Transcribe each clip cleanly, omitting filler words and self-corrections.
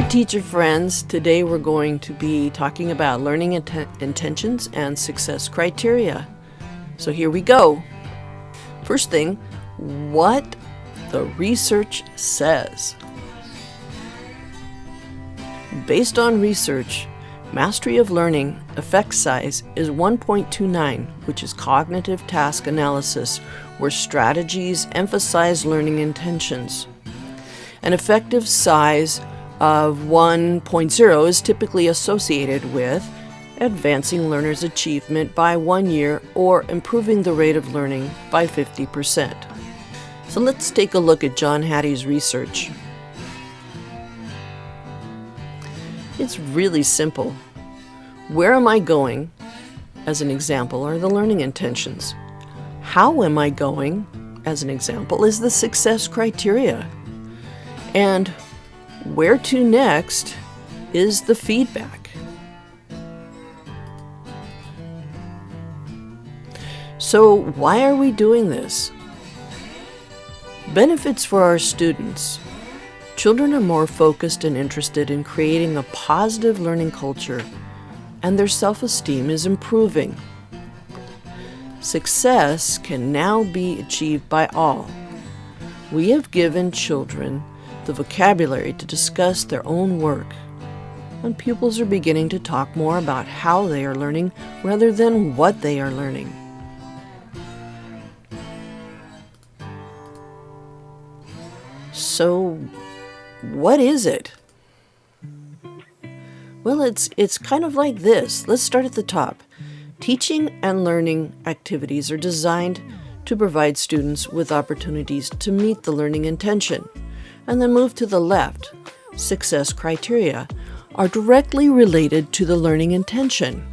teacher friends, today we're going to be talking about learning intentions and success criteria. So here we go. First thing, what the research says. Based on research, mastery of learning effect size is 1.29, which is cognitive task analysis, where strategies emphasize learning intentions. An effective size of 1.0 is typically associated with advancing learners' achievement by 1 year or improving the rate of learning by 50%. So let's take a look at John Hattie's research. It's really simple. Where am I going, as an example, are the learning intentions. How am I going, as an example, is the success criteria. And where to next is the feedback. So why are we doing this? Benefits for our students. Children are more focused and interested in creating a positive learning culture, and their self-esteem is improving. Success can now be achieved by all. We have given children the vocabulary to discuss their own work, and pupils are beginning to talk more about how they are learning rather than what they are learning. So, what is it? Well, it's kind of like this. Let's start at the top. Teaching and learning activities are designed to provide students with opportunities to meet the learning intention. And then move to the left. Success criteria are directly related to the learning intention.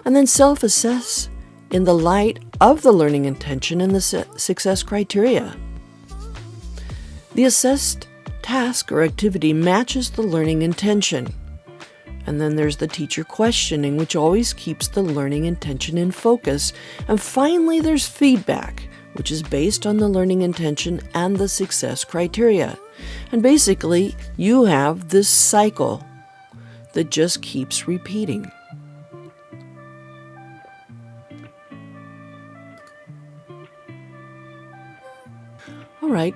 And then self-assess in the light of the learning intention and the success criteria. The assessed task or activity matches the learning intention. And then there's the teacher questioning, which always keeps the learning intention in focus. And finally, there's feedback, which is based on the learning intention and the success criteria. And basically, you have this cycle that just keeps repeating. All right,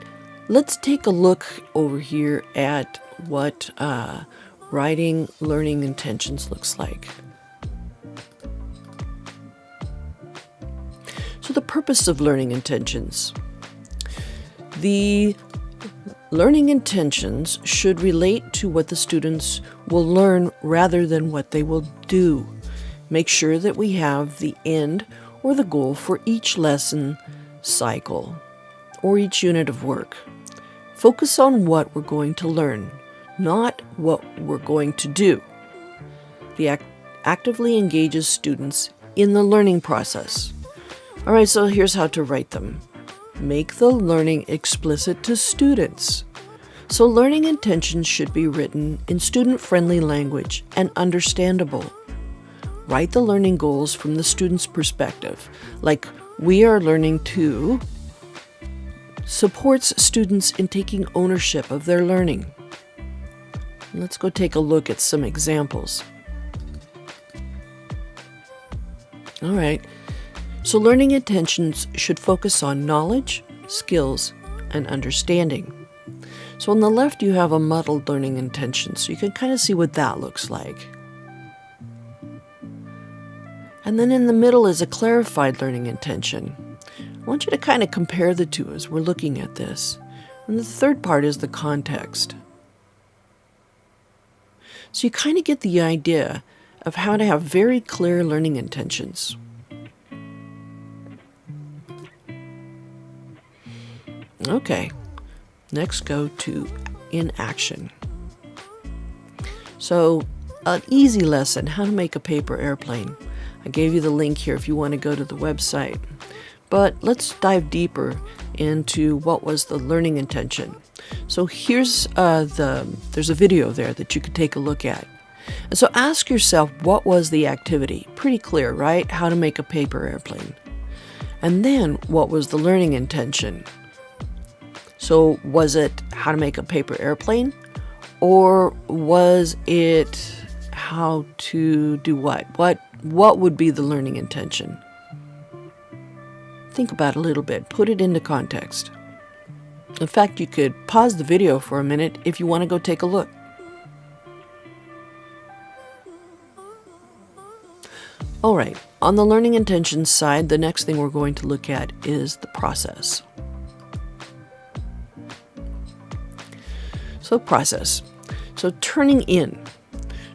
let's take a look over here at what writing learning intentions looks like. So the purpose of learning intentions. The learning intentions should relate to what the students will learn rather than what they will do. Make sure that we have the end or the goal for each lesson cycle or each unit of work. Focus on what we're going to learn, not what we're going to do. The actively engages students in the learning process. All right, so here's how to write them. Make the learning explicit to students. So learning intentions should be written in student-friendly language and understandable. Write the learning goals from the student's perspective, like we are learning to supports students in taking ownership of their learning. Let's go take a look at some examples. All right, so learning intentions should focus on knowledge, skills, and understanding. So on the left you have a muddled learning intention, so you can kind of see what that looks like. And then in the middle is a clarified learning intention. I want you to kind of compare the two as we're looking at this. And the third part is the context. So you kind of get the idea of how to have very clear learning intentions. Okay, next go to in action. So an easy lesson, how to make a paper airplane. I gave you the link here if you want to go to the website. But let's dive deeper into what was the learning intention. So here's there's a video there that you could take a look at. And so ask yourself, what was the activity? Pretty clear, right? How to make a paper airplane. And then what was the learning intention? So was it how to make a paper airplane? Or was it how to do what? What would be the learning intention? Think about it a little bit. Put it into context. In fact, you could pause the video for a minute if you want to go take a look. All right, on the learning intention side, the next thing we're going to look at is the process. So process. So turning in.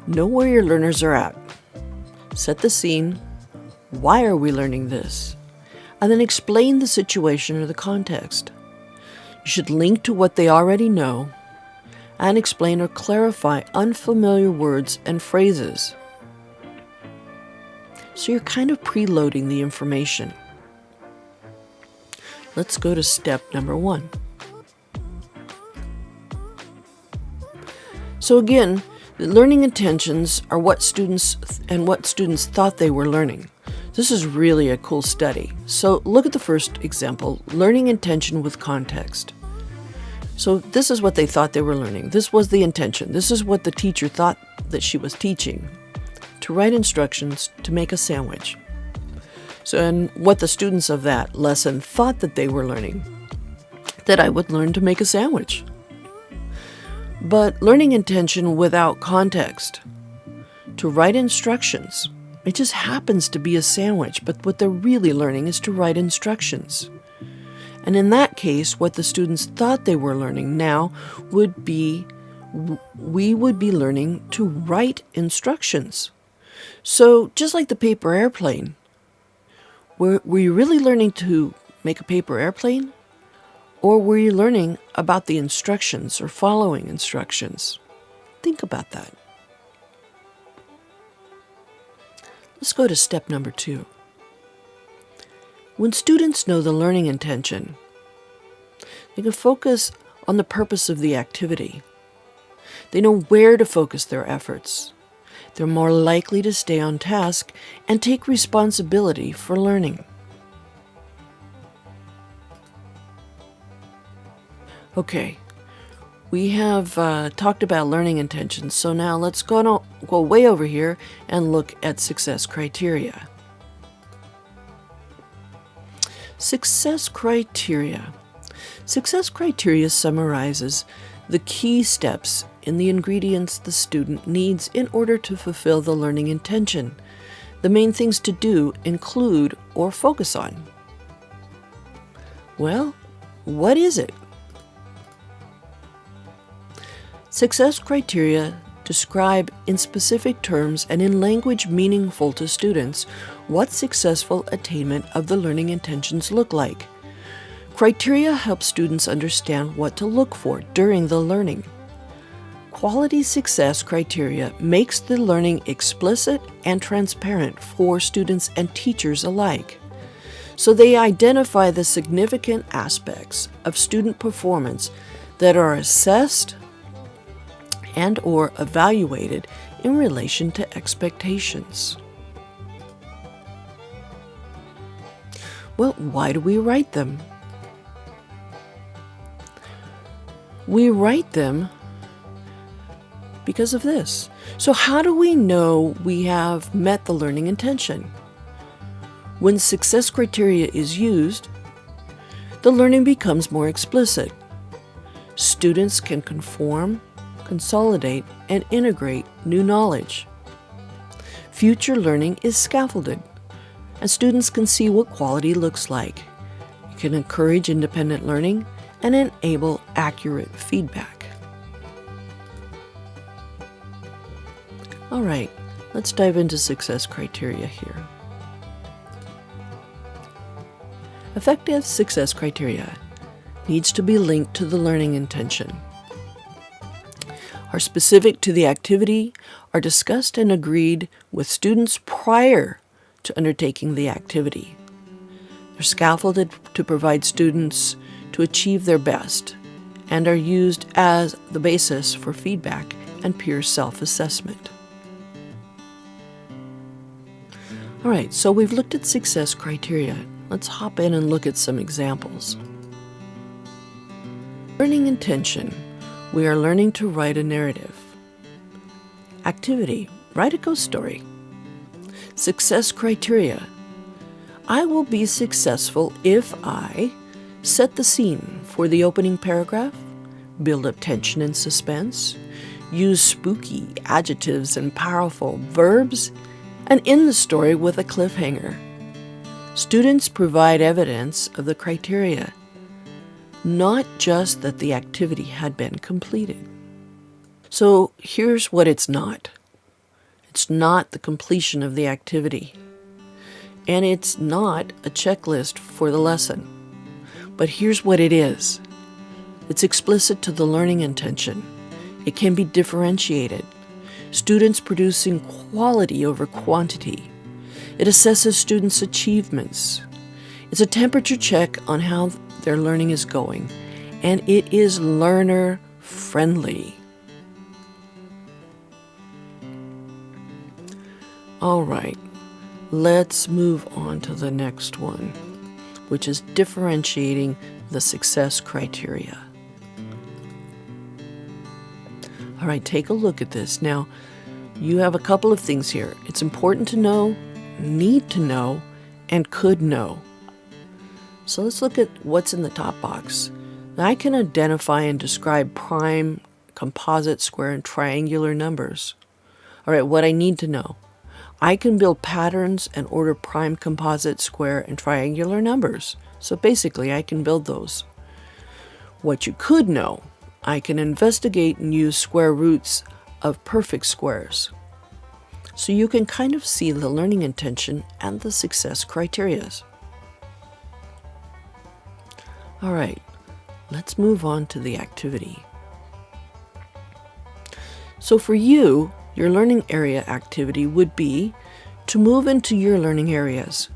Know where your learners are at. Set the scene. Why are we learning this? And then explain the situation or the context. You should link to what they already know and explain or clarify unfamiliar words and phrases. So you're kind of preloading the information. Let's go to step number 1. So again, the learning intentions are what students thought they were learning. This is really a cool study. So look at the first example, learning intention with context. So this is what they thought they were learning. This was the intention. This is what the teacher thought that she was teaching. To write instructions to make a sandwich. So, and what the students of that lesson thought that they were learning. That I would learn to make a sandwich. But learning intention without context. To write instructions. It just happens to be a sandwich, but what they're really learning is to write instructions. And in that case, what the students thought they were learning now would be, we would be learning to write instructions. So just like the paper airplane, were you really learning to make a paper airplane? Or were you learning about the instructions or following instructions? Think about that. Let's go to step number 2. When students know the learning intention, they can focus on the purpose of the activity. They know where to focus their efforts. They're more likely to stay on task and take responsibility for learning. Okay, we have talked about learning intentions, so now let's go way over here and look at success criteria. Success criteria. Success criteria summarizes the key steps in the ingredients the student needs in order to fulfill the learning intention. The main things to do include or focus on. Well, what is it? Success criteria describe in specific terms and in language meaningful to students what successful attainment of the learning intentions look like. Criteria help students understand what to look for during the learning. Quality success criteria makes the learning explicit and transparent for students and teachers alike. So they identify the significant aspects of student performance that are assessed and or evaluated in relation to expectations. Well, why do we write them? We write them because of this. So how do we know we have met the learning intention? When success criteria is used, the learning becomes more explicit. Students can conform, consolidate, and integrate new knowledge. Future learning is scaffolded, and students can see what quality looks like. It can encourage independent learning and enable accurate feedback. All right, let's dive into success criteria here. Effective success criteria needs to be linked to the learning intention, are specific to the activity, are discussed and agreed with students prior to undertaking the activity. They're scaffolded to provide students to achieve their best and are used as the basis for feedback and peer self-assessment. All right, so we've looked at success criteria. Let's hop in and look at some examples. Learning intention We are learning to write a narrative. Activity, write a ghost story. Success criteria. I will be successful if I set the scene for the opening paragraph, build up tension and suspense, use spooky adjectives and powerful verbs, and end the story with a cliffhanger. Students provide evidence of the criteria, not just that the activity had been completed. So here's what it's not. It's not the completion of the activity, and it's not a checklist for the lesson. But here's what it is. It's explicit to the learning intention. It can be differentiated. Students producing quality over quantity. It assesses students' achievements. It's a temperature check on how their learning is going, and it is learner-friendly. All right, let's move on to the next one, which is differentiating the success criteria. All right, take a look at this. Now, you have a couple of things here. It's important to know, need to know, and could know. So let's look at what's in the top box. Now, I can identify and describe prime, composite, square, and triangular numbers. All right, what I need to know. I can build patterns and order prime, composite, square, and triangular numbers. So basically, I can build those. What you could know, I can investigate and use square roots of perfect squares. So you can kind of see the learning intention and the success criteria. All right, let's move on to the activity. So for you, your learning area activity would be to move into your learning areas.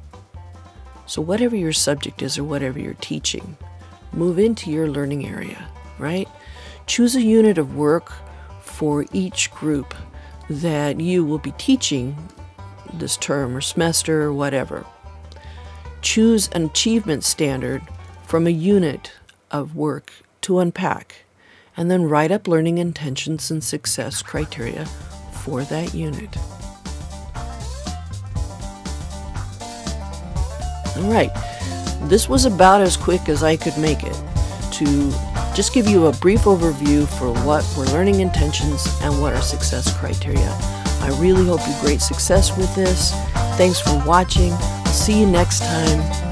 So whatever your subject is or whatever you're teaching, move into your learning area, right? Choose a unit of work for each group that you will be teaching this term or semester or whatever. Choose an achievement standard from a unit of work to unpack, and then write up learning intentions and success criteria for that unit. All right, this was about as quick as I could make it to just give you a brief overview for what were learning intentions and what are success criteria. I really hope you have great success with this. Thanks for watching. I'll see you next time.